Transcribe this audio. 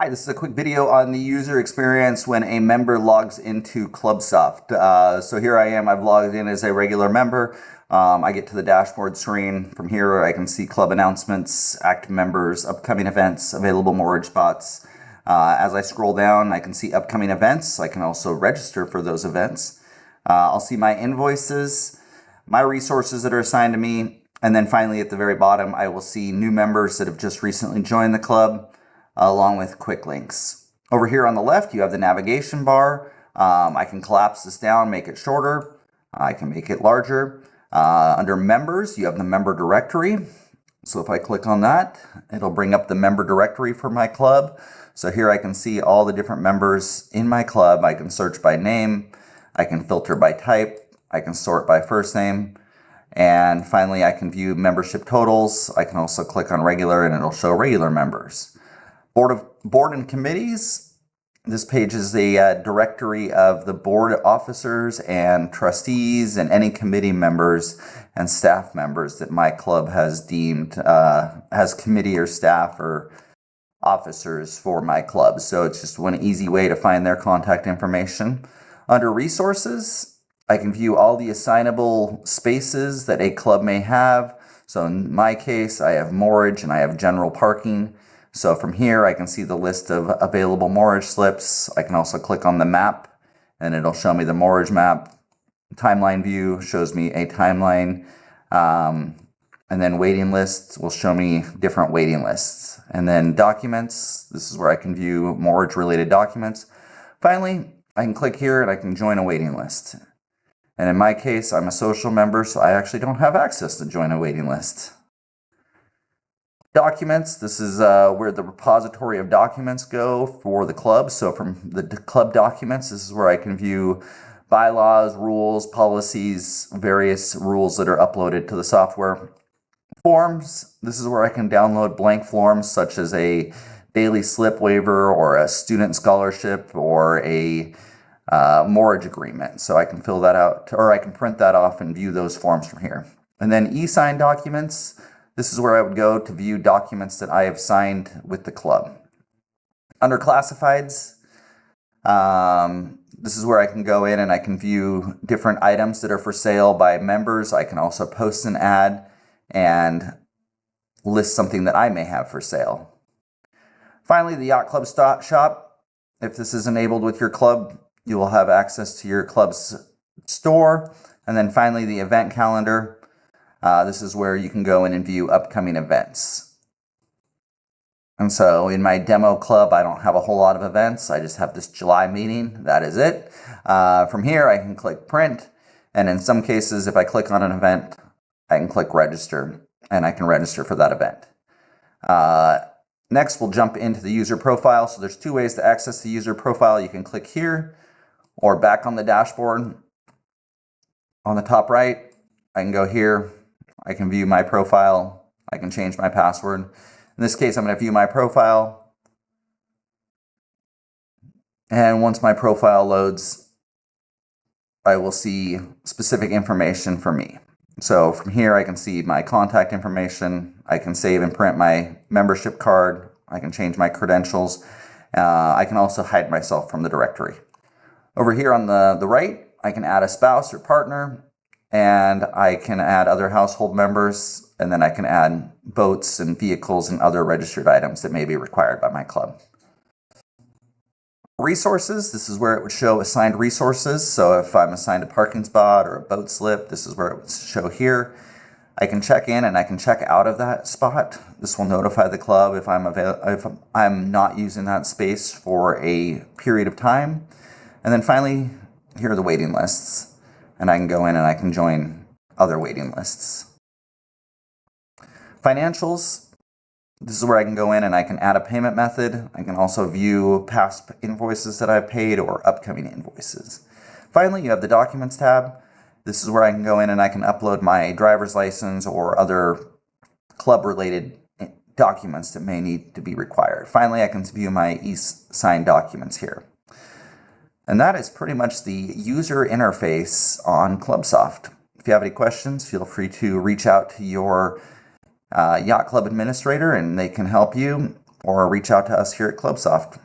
Hi, this is a quick video on the user experience when a member logs into ClubSoft. So here I am, I've logged in as a regular member. I get to the dashboard screen. From here I can see club announcements, active members, upcoming events, available mortgage spots. As I scroll down, I can see upcoming events. I can also register for those events. I'll see my invoices, my resources that are assigned to me, and then finally at the very bottom I will see new members that have just recently joined the club, along with quick links. Over here on the left, you have the navigation bar. I can collapse this down, make it shorter. I can make it larger. Under members, you have the member directory. So if I click on that, it'll bring up the member directory for my club. So here I can see all the different members in my club. I can search by name. I can filter by type. I can sort by first name. And finally, I can view membership totals. I can also click on regular and it'll show regular members. Board and committees. This page is a directory of the board officers and trustees and any committee members and staff members that my club has deemed as committee or staff or officers for my club. So it's just one easy way to find their contact information. Under resources, I can view all the assignable spaces that a club may have. So in my case, I have mortgage and I have general parking. So from here, I can see the list of available mortgage slips. I can also click on the map and it'll show me the mortgage map. Timeline view shows me a timeline. And then waiting lists will show me different waiting lists. And then documents, this is where I can view mortgage related documents. Finally, I can click here and I can join a waiting list. And in my case, I'm a social member, so I actually don't have access to join a waiting list. Documents, this is where the repository of documents go for the club. So from the club documents, this is where I can view bylaws, rules, policies, various rules that are uploaded to the software. Forms, this is where I can download blank forms such as a daily slip waiver or a student scholarship or a mortgage agreement. So I can fill that out, or I can print that off and view those forms from here. And then e-sign documents. This is where I would go to view documents that I have signed with the club. Under classifieds, this is where I can go in and I can view different items that are for sale by members. I can also post an ad and list something that I may have for sale. Finally, the Yacht Club shop. If this is enabled with your club, you will have access to your club's store. And then finally, the event calendar. This is where you can go in and view upcoming events. And so in my demo club, I don't have a whole lot of events. I just have this July meeting. That is it. From here, I can click print. And in some cases, if I click on an event, I can click register and I can register for that event. Next, we'll jump into the user profile. So there's two ways to access the user profile. You can click here or back on the dashboard. On the top right, I can go here. I can view my profile. I can change my password. In this case, I'm going to view my profile. And once my profile loads, I will see specific information for me. So from here, I can see my contact information. I can save and print my membership card. I can change my credentials. I can also hide myself from the directory. Over here on the right, I can add a spouse or partner. And I can add other household members, and then I can add boats and vehicles and other registered items that may be required by my club. Resources, this is where it would show assigned resources. So if I'm assigned a parking spot or a boat slip, this is where it would show here. I can check in and I can check out of that spot. This will notify the club if I'm not using that space for a period of time. And then finally, here are the waiting lists. And I can go in and I can join other waiting lists. Financials, this is where I can go in and I can add a payment method. I can also view past invoices that I've paid or upcoming invoices. Finally, you have the Documents tab. This is where I can go in and I can upload my driver's license or other club-related documents that may need to be required. Finally, I can view my e-sign documents here. And that is pretty much the user interface on ClubSoft. If you have any questions, feel free to reach out to your yacht club administrator and they can help you. or reach out to us here at ClubSoft.